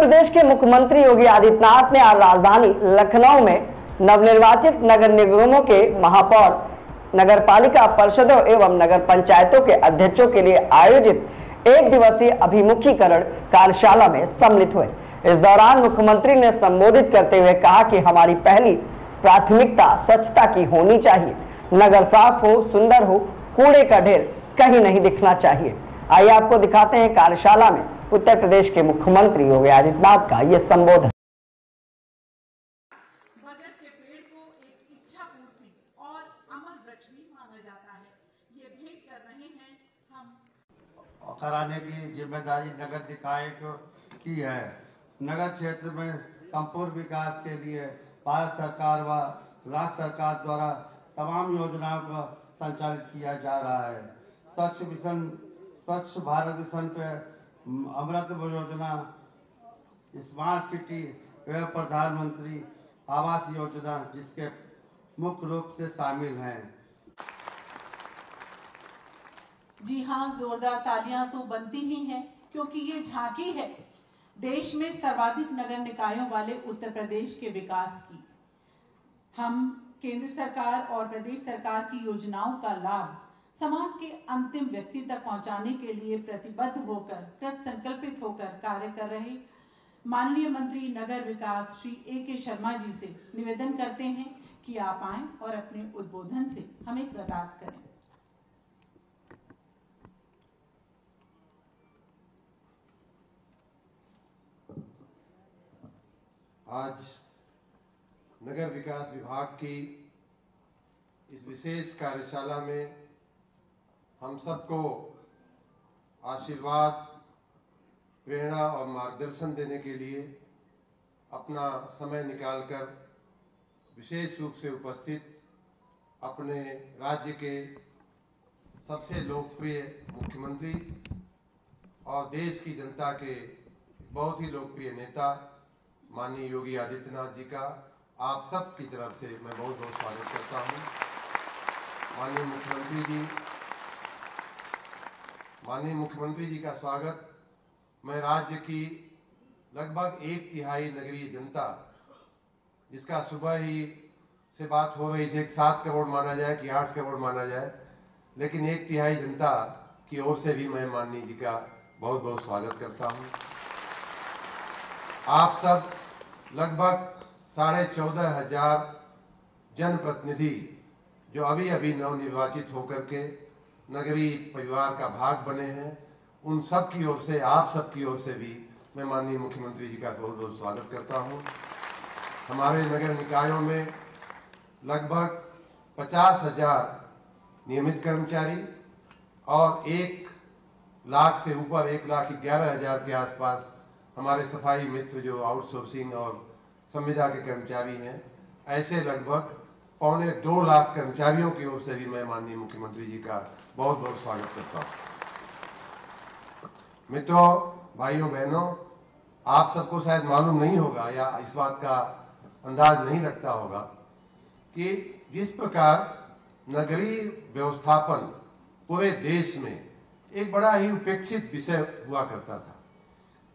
प्रदेश के मुख्यमंत्री योगी आदित्यनाथ ने आज राजधानी लखनऊ में नवनिर्वाचित नगर निगमों के महापौर, नगर पालिका परिषदों एवं नगर पंचायतों के अध्यक्षों के लिए आयोजित एक दिवसीय अभिमुखीकरण कार्यशाला में सम्मिलित हुए। इस दौरान मुख्यमंत्री ने संबोधित करते हुए कहा कि हमारी पहली प्राथमिकता स्वच्छता की होनी चाहिए। नगर साफ हो, सुंदर हो, कूड़े का ढेर कहीं नहीं दिखना चाहिए। आइए आपको दिखाते हैं कार्यशाला में उत्तर प्रदेश के मुख्यमंत्री योगी आदित्यनाथ का ये संबोधन। बरगद के पेड़ को एक इच्छा पूर्ति और अमर वृक्ष भी माना जाता है। ये भेंट कर रहे हैं हम कराने की जिम्मेदारी नगर निकाय की है। नगर क्षेत्र में संपूर्ण विकास के लिए भारत सरकार व राज्य सरकार द्वारा तमाम योजनाओं का संचालित किया जा रहा है। स्वच्छ भारत मिशन पे अमृत योजना, स्मार्ट सिटी एवं प्रधानमंत्री आवास योजना जिसके मुख्य रूप से शामिल हैं। जी हाँ, जोरदार तालियां तो बनती ही हैं, क्योंकि ये झांकी है देश में सर्वाधिक नगर निकायों वाले उत्तर प्रदेश के विकास की। हम केंद्र सरकार और प्रदेश सरकार की योजनाओं का लाभ समाज के अंतिम व्यक्ति तक पहुंचाने के लिए प्रतिबद्ध होकर, कृत संकल्पित होकर कार्य कर रहे माननीय मंत्री नगर विकास श्री A.K. शर्मा जी से निवेदन करते हैं कि आप आएं और अपने उद्बोधन से हमें कृतार्थ करें। आज नगर विकास विभाग की इस विशेष कार्यशाला में हम सबको आशीर्वाद, प्रेरणा और मार्गदर्शन देने के लिए अपना समय निकालकर विशेष रूप से उपस्थित अपने राज्य के सबसे लोकप्रिय मुख्यमंत्री और देश की जनता के बहुत ही लोकप्रिय नेता माननीय योगी आदित्यनाथ जी का आप सब की तरफ से मैं बहुत बहुत स्वागत करता हूं। माननीय मुख्यमंत्री जी का स्वागत मैं राज्य की लगभग 1/3 नगरीय जनता, जिसका सुबह ही से बात हो रही थी 7 करोड़ माना जाए कि 8 करोड़ माना जाए, लेकिन 1/3 जनता की ओर से भी मैं माननीय जी का बहुत बहुत स्वागत करता हूं। आप सब लगभग 14,500 जनप्रतिनिधि जो अभी अभी नवनिर्वाचित होकर के नगरीय परिवार का भाग बने हैं, उन सब की ओर से, आप सब की ओर से भी मैं माननीय मुख्यमंत्री जी का बहुत बहुत स्वागत करता हूं। हमारे नगर निकायों में लगभग 50,000 नियमित कर्मचारी और 1 लाख से ऊपर 1,11,000 के आसपास हमारे सफाई मित्र जो आउटसोर्सिंग और संविदा के कर्मचारी हैं। ऐसे लगभग 1.25 लाख कर्मचारियों की ओर से भी मैं माननीय मुख्यमंत्री जी का बहुत बहुत स्वागत करता हूं। मित्रों, भाइयों बहनों, आप सबको शायद मालूम नहीं होगा या इस बात का अंदाज नहीं लगता होगा कि जिस प्रकार नगरीय व्यवस्थापन पूरे देश में एक बड़ा ही उपेक्षित विषय हुआ करता था।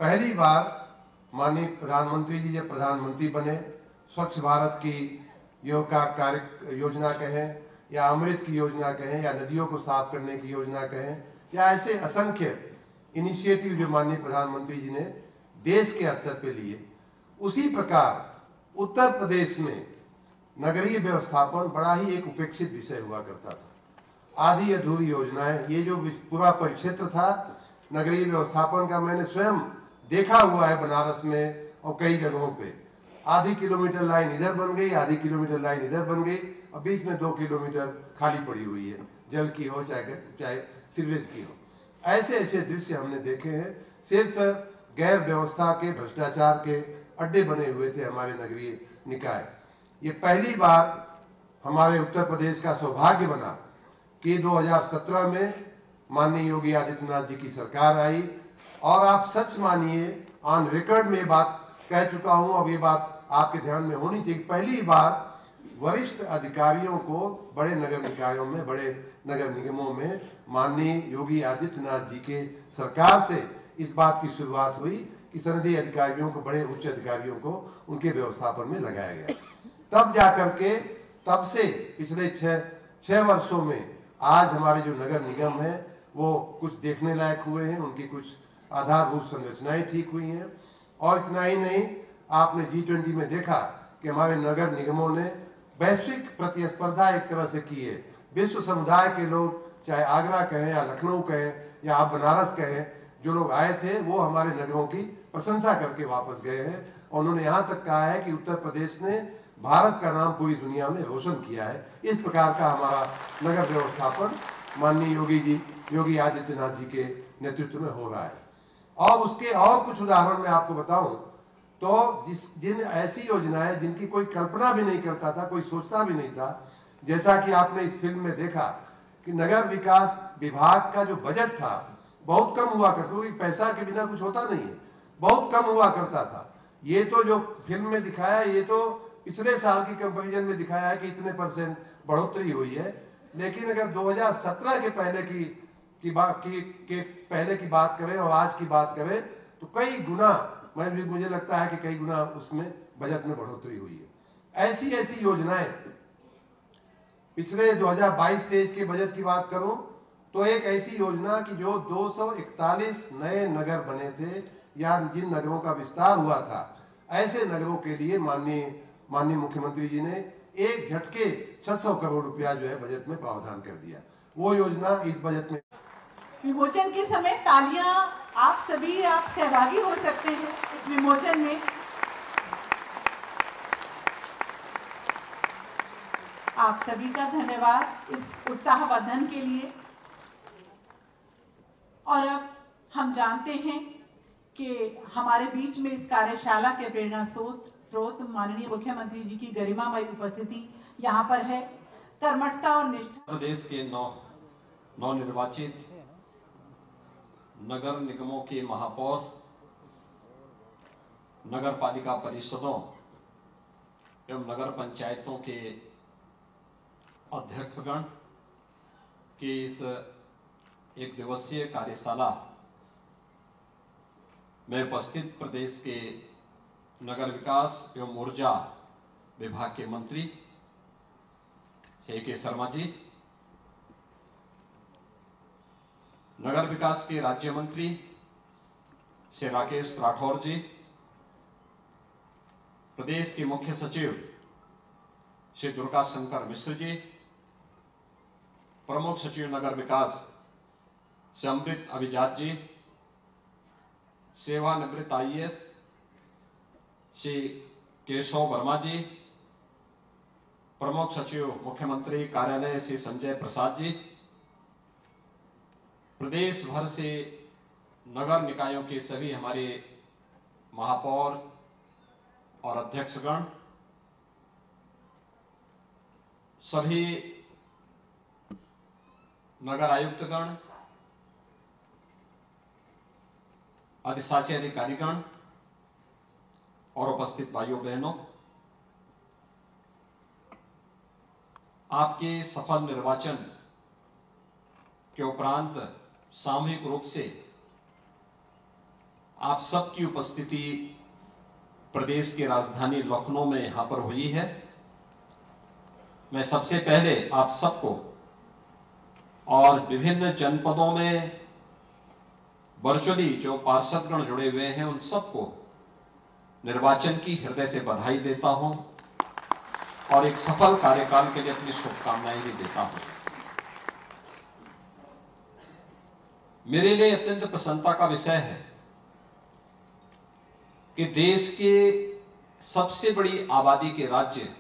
पहली बार माननीय प्रधानमंत्री जी जब प्रधानमंत्री बने, स्वच्छ भारत की योजना कहें या अमृत की योजना कहें या नदियों को साफ करने की योजना कहें या ऐसे असंख्य इनिशिएटिव जो माननीय प्रधानमंत्री जी ने देश के स्तर पे लिए, उसी प्रकार उत्तर प्रदेश में नगरीय व्यवस्थापन बड़ा ही एक उपेक्षित विषय हुआ करता था। आधी अधूरी योजनाएं, ये जो पूरा परिक्षेत्र था नगरीय व्यवस्थापन का, मैंने स्वयं देखा हुआ है बनारस में और कई जगहों पे। आधी किलोमीटर लाइन इधर बन गई, आधी किलोमीटर लाइन इधर बन गई और बीच में 2 किलोमीटर खाली पड़ी हुई है, जल की हो चाहे सीवरेज की हो। ऐसे ऐसे दृश्य हमने देखे हैं। सिर्फ गैर व्यवस्था के, भ्रष्टाचार के अड्डे बने हुए थे हमारे नगरीय निकाय। ये पहली बार हमारे उत्तर प्रदेश का सौभाग्य बना कि 2017 में माननीय योगी आदित्यनाथ जी की सरकार आई और आप सच मानिए, ऑन रिकॉर्ड में बात कह चुका हूं, अब ये बात आपके ध्यान में होनी चाहिए। पहली बार वरिष्ठ अधिकारियों को बड़े नगर निकायों में, बड़े नगर निगमों में माननीय योगी आदित्यनाथ जी के सरकार से इस बात की शुरुआत हुई कि सनदी अधिकारियों को, बड़े उच्च अधिकारियों को उनके व्यवस्थापन में लगाया गया। तब जाकर के, तब से पिछले छह वर्षों में आज हमारे जो नगर निगम है वो कुछ देखने लायक हुए हैं, उनकी कुछ आधारभूत संरचनाएं ठीक हुई हैं। और इतना ही नहीं, आपने G20 में देखा कि हमारे नगर निगमों ने वैश्विक प्रतिस्पर्धा एक तरह से की है। विश्व समुदाय के लोग, चाहे आगरा कहें या लखनऊ कहें या आप बनारस कहें, जो लोग आए थे वो हमारे नगरों की प्रशंसा करके वापस गए हैं। और उन्होंने यहाँ तक कहा है कि उत्तर प्रदेश ने भारत का नाम पूरी दुनिया में रोशन किया है। इस प्रकार का हमारा नगर व्यवस्थापन माननीय योगी आदित्यनाथ जी के नेतृत्व में हो रहा है। और उसके और कुछ उदाहरण मैं आपको बताऊं तो जिन ऐसी योजनाएं जिनकी कोई कल्पना भी नहीं करता था, कोई सोचता भी नहीं था, जैसा कि आपने इस फिल्म में देखा कि नगर विकास विभाग का जो बजट था बहुत कम हुआ करता, क्योंकि पैसा के बिना कुछ होता नहीं है, बहुत कम हुआ करता था। ये तो जो फिल्म में दिखाया, ये तो पिछले साल की कंपैरिजन में दिखाया है कि इतने % बढ़ोतरी हुई है। लेकिन अगर 2017 के पहले की बात करें और आज की बात करें तो कई गुना, मुझे लगता है कि कई गुना उसमें बजट में बढ़ोतरी हुई है। ऐसी योजनाएं पिछले 2022-23 के बजट की बात करूं तो एक ऐसी योजना कि जो 241 नए नगर बने थे या जिन नगरों का विस्तार हुआ था, ऐसे नगरों के लिए माननीय मुख्यमंत्री जी ने एक झटके 600 करोड़ रुपया जो है बजट में प्रावधान कर दिया। वो योजना इस बजट में। विमोचन के समय तालियां आप सहभागी हो सकते हैं इस विमोचन में। आप सभी का धन्यवाद इस उत्साहवर्धन के लिए। और अब हम जानते हैं कि हमारे बीच में इस कार्यशाला के प्रेरणा स्रोत माननीय मुख्यमंत्री जी की गरिमामय उपस्थिति यहाँ पर है। कर्मठता और निष्ठा। प्रदेश के नवनिर्वाचित नगर निगमों के महापौर, नगर पालिका परिषदों एवं नगर पंचायतों के अध्यक्षगण की इस एक दिवसीय कार्यशाला में उपस्थित प्रदेश के नगर विकास एवं ऊर्जा विभाग के मंत्री A.K. शर्मा जी, नगर विकास के राज्य मंत्री श्री राकेश राठौर जी, प्रदेश के मुख्य सचिव श्री दुर्गा शंकर मिश्र जी, प्रमुख सचिव नगर विकास श्री अमृत अभिजात जी, सेवानिवृत्त IAS श्री केशव वर्मा जी, प्रमुख सचिव मुख्यमंत्री कार्यालय श्री संजय प्रसाद जी, प्रदेश भर से नगर निकायों के सभी हमारे महापौर और अध्यक्षगण, सभी नगर आयुक्तगण, अधिशासी अधिकारीगण और उपस्थित भाइयों बहनों, आपके सफल निर्वाचन के उपरांत सामूहिक रूप से आप सबकी उपस्थिति प्रदेश की राजधानी लखनऊ में यहां पर हुई है। मैं सबसे पहले आप सबको और विभिन्न जनपदों में वर्चुअली जो पार्षदगण जुड़े हुए हैं उन सबको निर्वाचन की हृदय से बधाई देता हूं और एक सफल कार्यकाल के लिए अपनी शुभकामनाएं भी देता हूं। मेरे लिए अत्यंत प्रसन्नता का विषय है कि देश के सबसे बड़ी आबादी के राज्य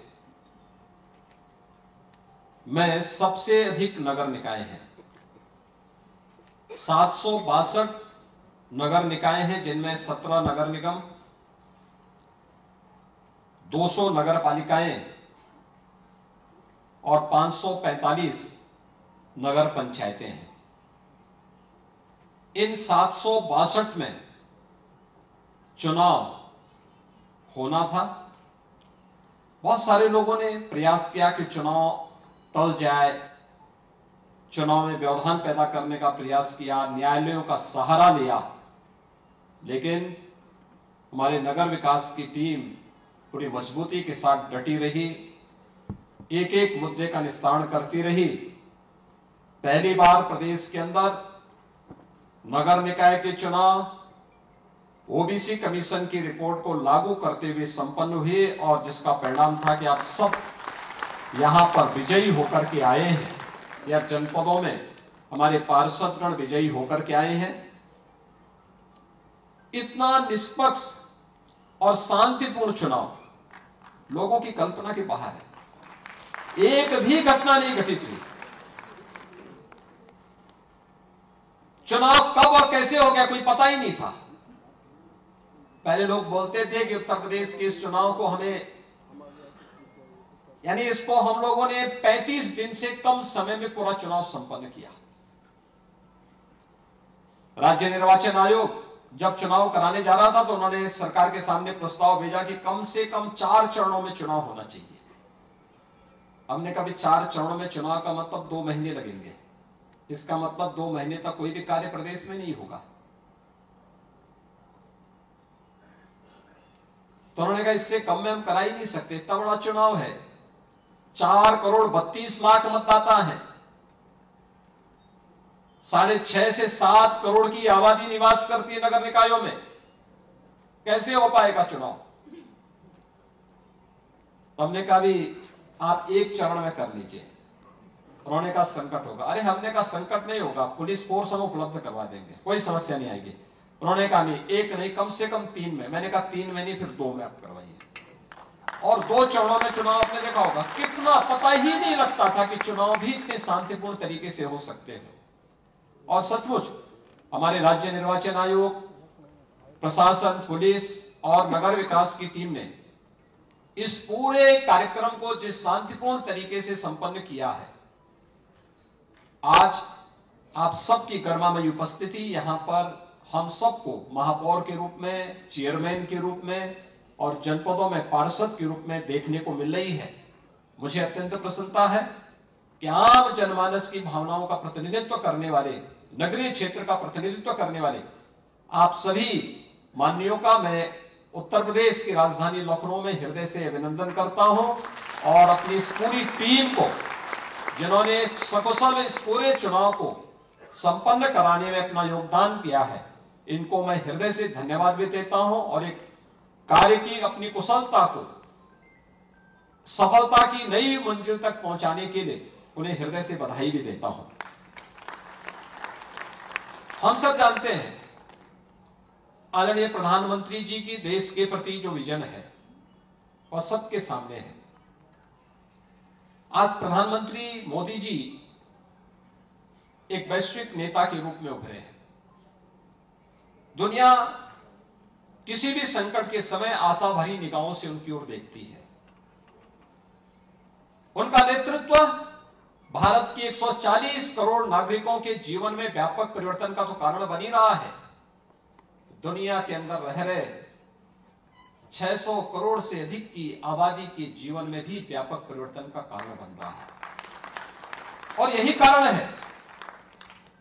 में सबसे अधिक नगर निकाय हैं। 762 नगर निकाय हैं, जिनमें 17 नगर निगम, 200 नगर पालिकाएं और 545 नगर पंचायतें हैं। इन 762 में चुनाव होना था। बहुत सारे लोगों ने प्रयास किया कि चुनाव टल जाए, चुनाव में व्यवधान पैदा करने का प्रयास किया, न्यायालयों का सहारा लिया, लेकिन हमारे नगर विकास की टीम पूरी मजबूती के साथ डटी रही, एक एक मुद्दे का निस्तारण करती रही। पहली बार प्रदेश के अंदर नगर निकाय के चुनाव ओबीसी कमीशन की रिपोर्ट को लागू करते हुए संपन्न हुए और जिसका परिणाम था कि आप सब यहां पर विजयी होकर के आए हैं, या जनपदों में हमारे पार्षदगण विजयी होकर के आए हैं। इतना निष्पक्ष और शांतिपूर्ण चुनाव लोगों की कल्पना के बाहर है। एक भी घटना नहीं घटित हुई। चुनाव कब और कैसे हो गया कोई पता ही नहीं था। पहले लोग बोलते थे कि उत्तर प्रदेश के इस चुनाव को हमें, यानी इसको हम लोगों ने 35 दिन से कम समय में पूरा चुनाव संपन्न किया। राज्य निर्वाचन आयोग जब चुनाव कराने जा रहा था तो उन्होंने सरकार के सामने प्रस्ताव भेजा कि कम से कम 4 चरणों में चुनाव होना चाहिए। हमने कहा 4 चरणों में चुनाव का मतलब 2 महीने लगेंगे। इसका मतलब 2 महीने तक कोई भी कार्य प्रदेश में नहीं होगा। तो उन्होंने कहा इससे कम में हम करा ही नहीं सकते, इतना बड़ा चुनाव है। 4 करोड़ 32 लाख मतदाता हैं, 6.5 से 7 करोड़ की आबादी निवास करती है नगर निकायों में, कैसे हो पाएगा चुनाव? हमने कहा भी आप 1 चरण में कर लीजिए। उन्होंने कहा संकट होगा। अरे हमने कहा संकट नहीं होगा, पुलिस फोर्स हम उपलब्ध करवा देंगे, कोई समस्या नहीं आएगी। उन्होंने कहा नहीं, 1 नहीं कम से कम 3 में। मैंने कहा 3 में नहीं, फिर 2 में आप करवाइए। और 2 चरणों में चुनाव आपने देखा होगा, कितना पता ही नहीं लगता था कि चुनाव भी इतने शांतिपूर्ण तरीके से हो सकते हैं। और सचमुच हमारे राज्य निर्वाचन आयोग, प्रशासन, पुलिस और नगर विकास की टीम ने इस पूरे कार्यक्रम को जिस शांतिपूर्ण तरीके से संपन्न किया है, आज आप सबकी गर्मामयी उपस्थिति यहां पर हम सबको महापौर के रूप में, चेयरमैन के रूप में और जनपदों में पार्षद के रूप में देखने को मिल रही है। मुझे अत्यंत प्रसन्नता है कि आम जनमानस की भावनाओं का प्रतिनिधित्व करने वाले, नगरीय क्षेत्र का प्रतिनिधित्व करने वाले आप सभी माननीयों का मैं उत्तर प्रदेश की राजधानी लखनऊ में हृदय से अभिनंदन करता हूं और अपनी इस पूरी टीम को, जिन्होंने सकुशल इस पूरे चुनाव को संपन्न कराने में अपना योगदान दिया है, इनको मैं हृदय से धन्यवाद भी देता हूं और एक कार्य की अपनी कुशलता को सफलता की नई मंजिल तक पहुंचाने के लिए उन्हें हृदय से बधाई भी देता हूं। हम सब जानते हैं आदरणीय प्रधानमंत्री जी की देश के प्रति जो विजन है वह सबके सामने है। आज प्रधानमंत्री मोदी जी एक वैश्विक नेता के रूप में उभरे हैं। दुनिया किसी भी संकट के समय आशा भरी निगाहों से उनकी ओर देखती है। उनका नेतृत्व भारत की 140 करोड़ नागरिकों के जीवन में व्यापक परिवर्तन का तो कारण बन ही रहा है। दुनिया के अंदर रह रहे 600 करोड़ से अधिक की आबादी के जीवन में भी व्यापक परिवर्तन का कारण बन रहा है। और यही कारण है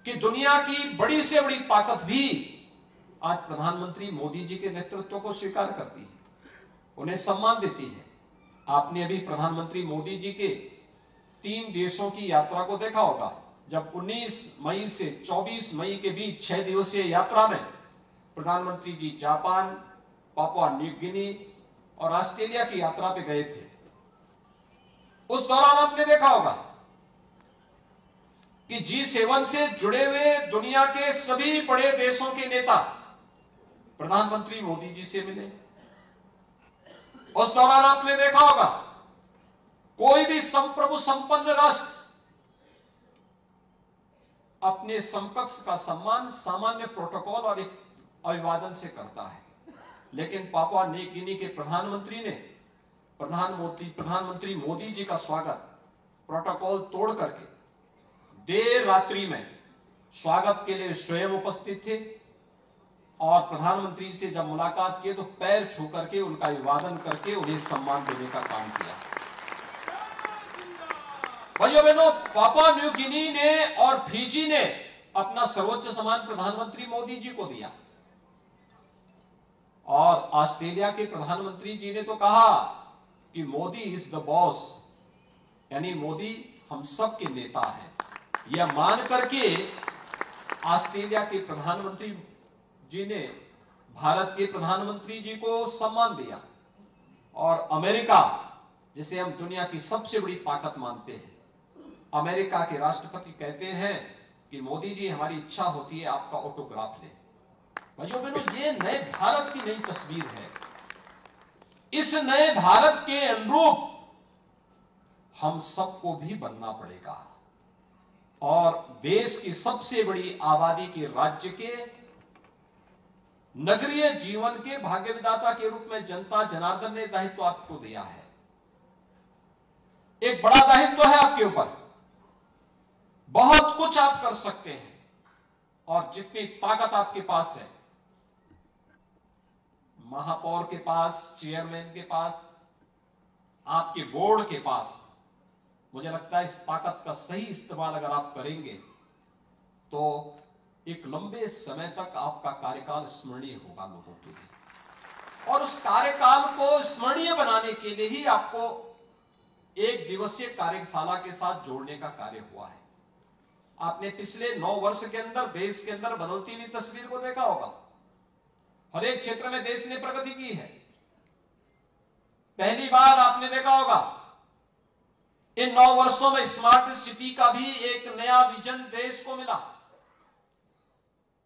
कि दुनिया की बड़ी से बड़ी ताकत भी आज प्रधानमंत्री मोदी जी के नेतृत्व को स्वीकार करती है, उन्हें सम्मान देती है। आपने अभी प्रधानमंत्री मोदी जी के 3 देशों की यात्रा को देखा होगा। जब 19 मई से 24 मई के बीच 6 दिवसीय यात्रा में प्रधानमंत्री जी जापान, पापुआ न्यू गिनी और ऑस्ट्रेलिया की यात्रा पे गए थे, उस दौरान आपने देखा होगा कि G7 से जुड़े हुए दुनिया के सभी बड़े देशों के नेता प्रधानमंत्री मोदी जी से मिले। उस दौरान आपने देखा होगा कोई भी संप्रभु संपन्न राष्ट्र अपने समकक्ष का सम्मान सामान्य प्रोटोकॉल और एक अभिवादन से करता है, लेकिन पापुआ न्यू गिनी के प्रधानमंत्री ने प्रधानमंत्री मोदी जी का स्वागत प्रोटोकॉल तोड़ करके देर रात्रि में स्वागत के लिए स्वयं उपस्थित थे और प्रधानमंत्री से जब मुलाकात किए तो पैर छू करके उनका अभिवादन करके उन्हें सम्मान देने का काम किया। भाइयों बहनों, पापुआ न्यू गिनी ने और फिजी ने अपना सर्वोच्च सम्मान प्रधानमंत्री मोदी जी को दिया और ऑस्ट्रेलिया के प्रधानमंत्री जी ने तो कहा कि मोदी इज द बॉस, यानी मोदी हम सब के नेता हैं। यह मान करके ऑस्ट्रेलिया के प्रधानमंत्री जी ने भारत के प्रधानमंत्री जी को सम्मान दिया। और अमेरिका, जिसे हम दुनिया की सबसे बड़ी ताकत मानते हैं, अमेरिका के राष्ट्रपति कहते हैं कि मोदी जी हमारी इच्छा होती है आपका ऑटोग्राफ ले। भाइयों बहनों, ये नए भारत की नई तस्वीर है। इस नए भारत के अनुरूप हम सबको भी बनना पड़ेगा और देश की सबसे बड़ी आबादी के राज्य के नगरीय जीवन के भाग्य विधाता के रूप में जनता जनार्दन ने दायित्व आपको दिया है। एक बड़ा दायित्व है आपके ऊपर, बहुत कुछ आप कर सकते हैं और जितनी ताकत आपके पास है, महापौर के पास, चेयरमैन के पास, आपके बोर्ड के पास, मुझे लगता है इस ताकत का सही इस्तेमाल अगर आप करेंगे तो एक लंबे समय तक आपका कार्यकाल स्मरणीय होगा लोगों के लिए। और उस कार्यकाल को स्मरणीय बनाने के लिए ही आपको एक दिवसीय कार्यशाला के साथ जोड़ने का कार्य हुआ है। आपने पिछले 9 वर्ष के अंदर देश के अंदर बदलती हुई तस्वीर को देखा होगा। हर एक क्षेत्र में देश ने प्रगति की है। पहली बार आपने देखा होगा इन 9 वर्षों में स्मार्ट सिटी का भी एक नया विजन देश को मिला।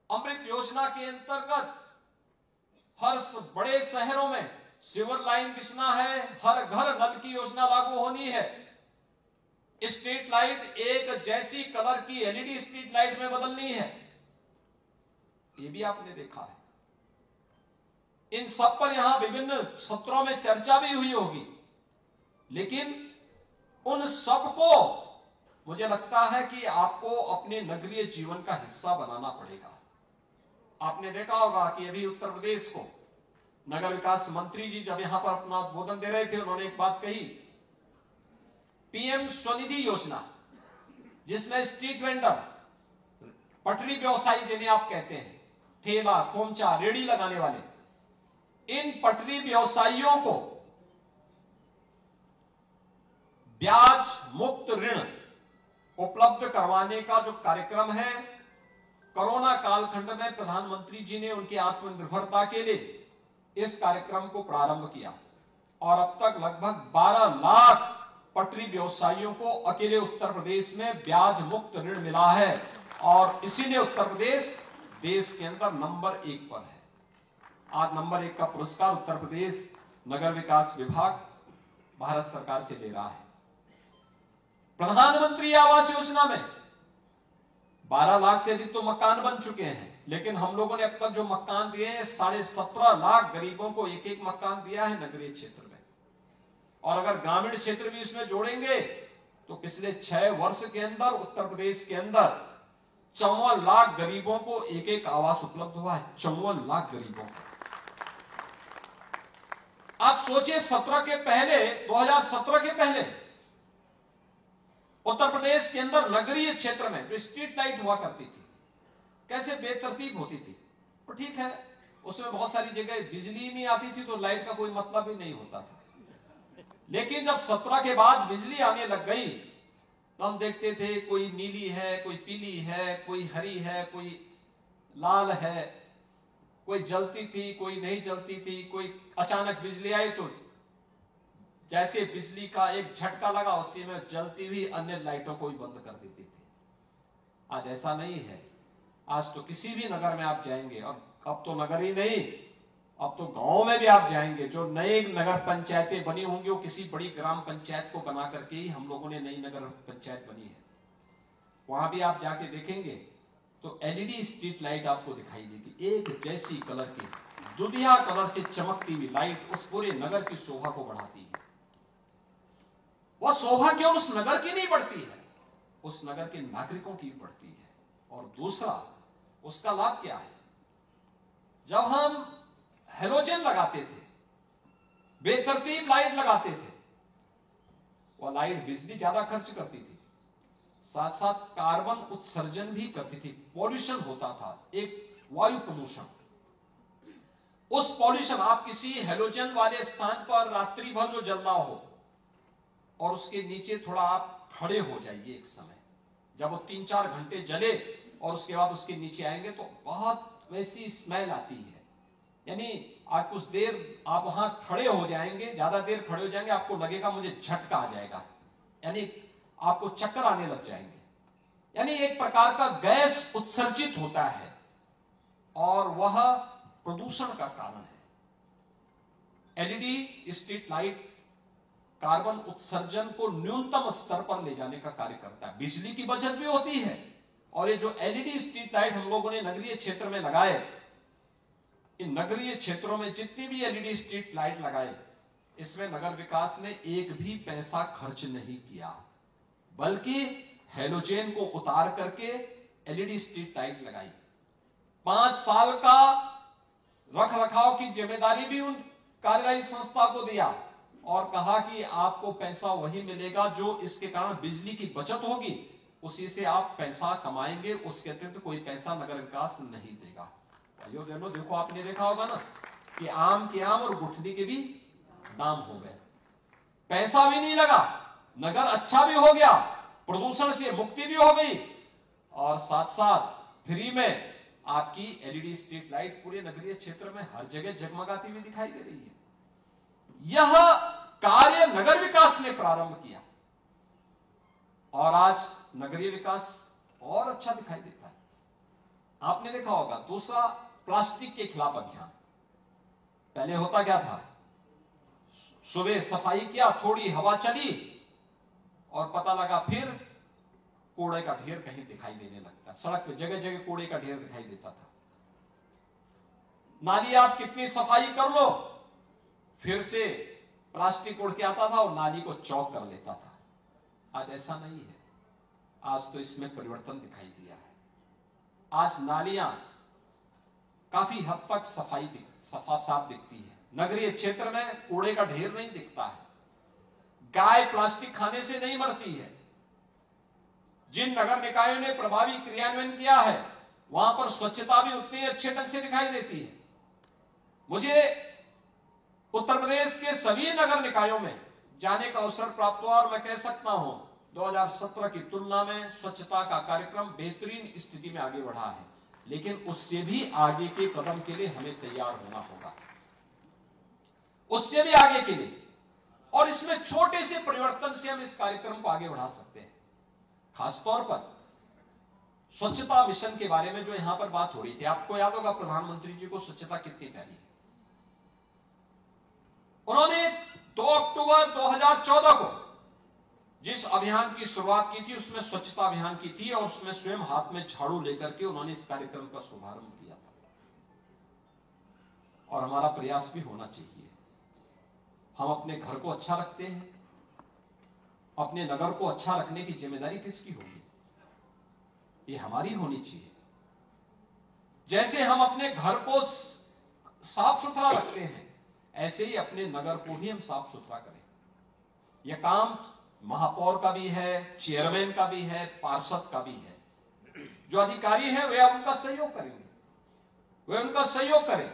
अमृत योजना के अंतर्गत हर बड़े शहरों में सीवर लाइन बिछना है, हर घर नल की योजना लागू होनी है, स्ट्रीट लाइट एक जैसी कलर की एलईडी स्ट्रीट लाइट में बदलनी है, ये भी आपने देखा है। इन सब पर यहां विभिन्न सत्रों में चर्चा भी हुई होगी, लेकिन उन सबको मुझे लगता है कि आपको अपने नगरीय जीवन का हिस्सा बनाना पड़ेगा। आपने देखा होगा कि अभी उत्तर प्रदेश को नगर विकास मंत्री जी जब यहां पर अपना उद्बोधन दे रहे थे, उन्होंने एक बात कही, पीएम स्वनिधि योजना, जिसमें स्ट्रीट वेंडर, पटरी व्यवसायी जिन्हें आप कहते हैं, ठेला, खोमचा, रेड़ी लगाने वाले, इन पटरी व्यवसायियों को ब्याज मुक्त ऋण उपलब्ध करवाने का जो कार्यक्रम है, कोरोना कालखंड में प्रधानमंत्री जी ने उनकी आत्मनिर्भरता के लिए इस कार्यक्रम को प्रारंभ किया और अब तक लगभग 12 लाख पटरी व्यवसायियों को अकेले उत्तर प्रदेश में ब्याज मुक्त ऋण मिला है और इसीलिए उत्तर प्रदेश देश के अंदर नंबर 1 पर है। आज नंबर 1 का पुरस्कार उत्तर प्रदेश नगर विकास विभाग भारत सरकार से ले रहा है। प्रधानमंत्री आवास योजना में 12 लाख से अधिक तो मकान बन चुके हैं, लेकिन हम लोगों ने अब तक जो मकान दिए हैं 17.5 लाख गरीबों को एक मकान दिया है नगरीय क्षेत्र में। और अगर ग्रामीण क्षेत्र भी इसमें जोड़ेंगे तो पिछले 6 वर्ष के अंदर उत्तर प्रदेश के अंदर 54 लाख गरीबों को एक आवास उपलब्ध हुआ है। 54 लाख गरीबों को। आप सोचिए 2017 के पहले उत्तर प्रदेश के अंदर नगरीय क्षेत्र में जो स्ट्रीट लाइट हुआ करती थी कैसे बेतरतीब होती थी। और ठीक है, उसमें बहुत सारी जगह बिजली नहीं आती थी तो लाइट का कोई मतलब ही नहीं होता था, लेकिन जब 17 के बाद बिजली आने लग गई तो हम देखते थे कोई नीली है, कोई पीली है, कोई हरी है, कोई लाल है, कोई जलती थी, कोई नहीं जलती थी, कोई अचानक बिजली आई तो जैसे बिजली का एक झटका लगा उसी में जलती हुई अन्य लाइटों को भी बंद कर देती थी। आज ऐसा नहीं है। आज तो किसी भी नगर में आप जाएंगे, और अब तो नगर ही नहीं, अब तो गांव में भी आप जाएंगे, जो नए नगर पंचायतें बनी होंगी वो किसी बड़ी ग्राम पंचायत को बना करके ही हम लोगों ने नई नगर पंचायत बनी है। वहां भी आप जाके देखेंगे तो एलईडी स्ट्रीट लाइट आपको दिखाई देगी, एक जैसी कलर की दुधिया कलर से चमकती हुई लाइट उस पूरे नगर की शोभा को बढ़ाती है। वह शोभा केवल उस नगर की नहीं बढ़ती है, उस नगर के नागरिकों की भी बढ़ती है। और दूसरा उसका लाभ क्या है, जब हम हेलोजन लगाते थे, बेतरतीब लाइट लगाते थे, वह लाइट बिजली ज्यादा खर्च करती थी, साथ साथ कार्बन उत्सर्जन भी करती थी, पॉल्यूशन होता था, एक वायु प्रदूषण। उस पॉल्यूशन, आप किसी हेलोजन वाले स्थान पर रात्रि भर जो जलना हो और उसके नीचे थोड़ा आप खड़े हो जाइए एक समय, जब वो 3-4 घंटे जले और उसके बाद उसके नीचे आएंगे तो बहुत वैसी स्मेल आती है। यानी आप कुछ देर आप वहां खड़े हो जाएंगे, ज्यादा देर खड़े हो जाएंगे, आपको लगेगा मुझे झटका आ जाएगा, यानी आपको चक्कर आने लग जाएंगे। यानी एक प्रकार का गैस उत्सर्जित होता है और वह प्रदूषण का कारण है। एलईडी स्ट्रीट लाइट कार्बन उत्सर्जन को न्यूनतम स्तर पर ले जाने का कार्य करता है, बिजली की बचत भी होती है। और ये जो एलईडी स्ट्रीट लाइट हम लोगों ने नगरीय क्षेत्र में लगाए, इन नगरीय क्षेत्रों में जितनी भी एलईडी स्ट्रीट लाइट लगाए, इसमें नगर विकास ने एक भी पैसा खर्च नहीं किया, बल्कि हेलोजन को उतार करके एलईडी स्ट्रीट लाइट लगाई। 5 साल का रख रखाव की जिम्मेदारी भी उन कार्यदायी संस्था को दिया और कहा कि आपको पैसा वही मिलेगा जो इसके कारण बिजली की बचत होगी, उसी से आप पैसा कमाएंगे, उसके अतिरिक्त कोई पैसा नगर विकास नहीं देगा। भाइयों बहनों, देखो आपने देखा होगा ना कि आम के आम और गुठली के भी दाम हो गए, पैसा भी नहीं लगा, नगर अच्छा भी हो गया, प्रदूषण से मुक्ति भी हो गई और साथ साथ फ्री में आपकी एलईडी स्ट्रीट लाइट पूरे नगरीय क्षेत्र में हर जगह जगमगाती हुई दिखाई दे रही है। यह कार्य नगर विकास ने प्रारंभ किया और आज नगरीय विकास और अच्छा दिखाई देता है। आपने देखा होगा दूसरा, प्लास्टिक के खिलाफ अभियान। पहले होता क्या था, सुबह सफाई किया, थोड़ी हवा चली और पता लगा फिर कूड़े का ढेर कहीं दिखाई देने लगता, सड़क पे जगह जगह कूड़े का ढेर दिखाई देता था। नाली आप कितनी सफाई कर लो, फिर से प्लास्टिक उड़ के आता था और नाली को चौक कर लेता था। आज ऐसा नहीं है, आज तो इसमें परिवर्तन दिखाई दिया है। आज नालियां काफी हद तक साफ दिखती है, नगरीय क्षेत्र में कूड़े का ढेर नहीं दिखता है, गाय प्लास्टिक खाने से नहीं मरती है। जिन नगर निकायों ने प्रभावी क्रियान्वयन किया है वहां पर स्वच्छता भी उतनी अच्छे ढंग से दिखाई देती है। मुझे उत्तर प्रदेश के सभी नगर निकायों में जाने का अवसर प्राप्त हुआ और मैं कह सकता हूं 2017 की तुलना में स्वच्छता का कार्यक्रम बेहतरीन स्थिति में आगे बढ़ा है, लेकिन उससे भी आगे के कदम के लिए हमें तैयार होना होगा, उससे भी आगे के लिए। और इसमें छोटे से परिवर्तन से हम इस कार्यक्रम को आगे बढ़ा सकते हैं। खासतौर पर स्वच्छता मिशन के बारे में जो यहां पर बात हो रही थी, आपको याद होगा प्रधानमंत्री जी को स्वच्छता कितनी प्यारी है। उन्होंने 2 अक्टूबर 2014 को जिस अभियान की शुरुआत की थी उसमें स्वच्छता अभियान की थी और उसमें स्वयं हाथ में झाड़ू लेकर के उन्होंने इस कार्यक्रम का शुभारंभ किया था। और हमारा प्रयास भी होना चाहिए, हम अपने घर को अच्छा रखते हैं, अपने नगर को अच्छा रखने की जिम्मेदारी किसकी होगी? ये हमारी होनी चाहिए। जैसे हम अपने घर को साफ सुथरा रखते हैं, ऐसे ही अपने नगर को भी हम साफ सुथरा करें। यह काम महापौर का भी है, चेयरमैन का भी है, पार्षद का भी है। जो अधिकारी है वे उनका सहयोग करेंगे, वे उनका सहयोग करें।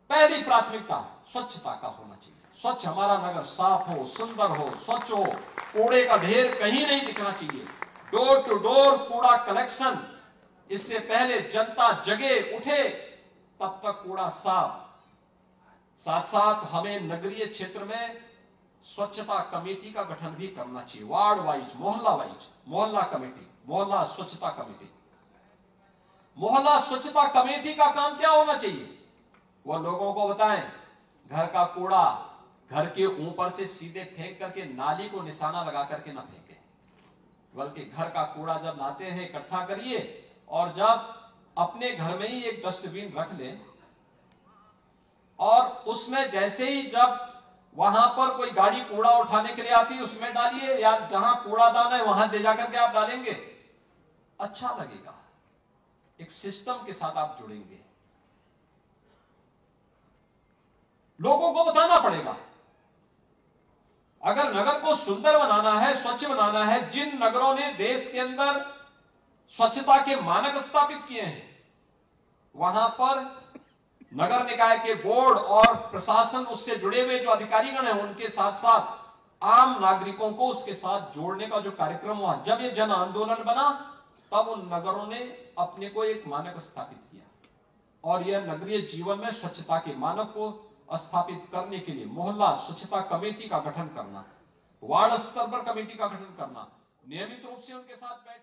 पहली प्राथमिकता स्वच्छता का होना चाहिए। स्वच्छ हमारा नगर साफ हो, सुंदर हो, स्वच्छ हो, कूड़े का ढेर कहीं नहीं दिखना चाहिए। डोर टू डोर कूड़ा कलेक्शन, इससे पहले जनता जगे उठे तब तक कूड़ा साफ। साथ साथ हमें नगरीय क्षेत्र में स्वच्छता कमेटी का गठन भी करना चाहिए, वार्ड वाइज, मोहल्ला कमेटी, मोहल्ला स्वच्छता कमेटी। मोहल्ला स्वच्छता कमेटी का काम क्या होना चाहिए? वो लोगों को बताएं, घर का कूड़ा घर के ऊपर से सीधे फेंक करके नाली को निशाना लगा करके ना फेंके, बल्कि घर का कूड़ा जब लाते हैं इकट्ठा करिए और जब अपने घर में ही एक डस्टबिन रख लें और उसमें जैसे ही जब वहां पर कोई गाड़ी कूड़ा उठाने के लिए आती है उसमें डालिए, या जहां कूड़ादान है वहां ले जाकर के आप डालेंगे, अच्छा लगेगा। एक सिस्टम के साथ आप जुड़ेंगे। लोगों को बताना पड़ेगा, अगर नगर को सुंदर बनाना है, स्वच्छ बनाना है, जिन नगरों ने देश के अंदर स्वच्छता के मानक स्थापित किए हैं वहां पर नगर निकाय के बोर्ड और प्रशासन, उससे जुड़े हुए जो अधिकारीगण हैं, उनके साथ साथ आम नागरिकों को उसके साथ जोड़ने का जो कार्यक्रम हुआ, जब ये जन आंदोलन बना तब उन नगरों ने अपने को एक मानक स्थापित किया और यह नगरीय जीवन में स्वच्छता के मानक को स्थापित करने के लिए मोहल्ला स्वच्छता कमेटी का गठन करना, वार्ड स्तर पर कमेटी का गठन करना, नियमित रूप से उनके साथ बैठ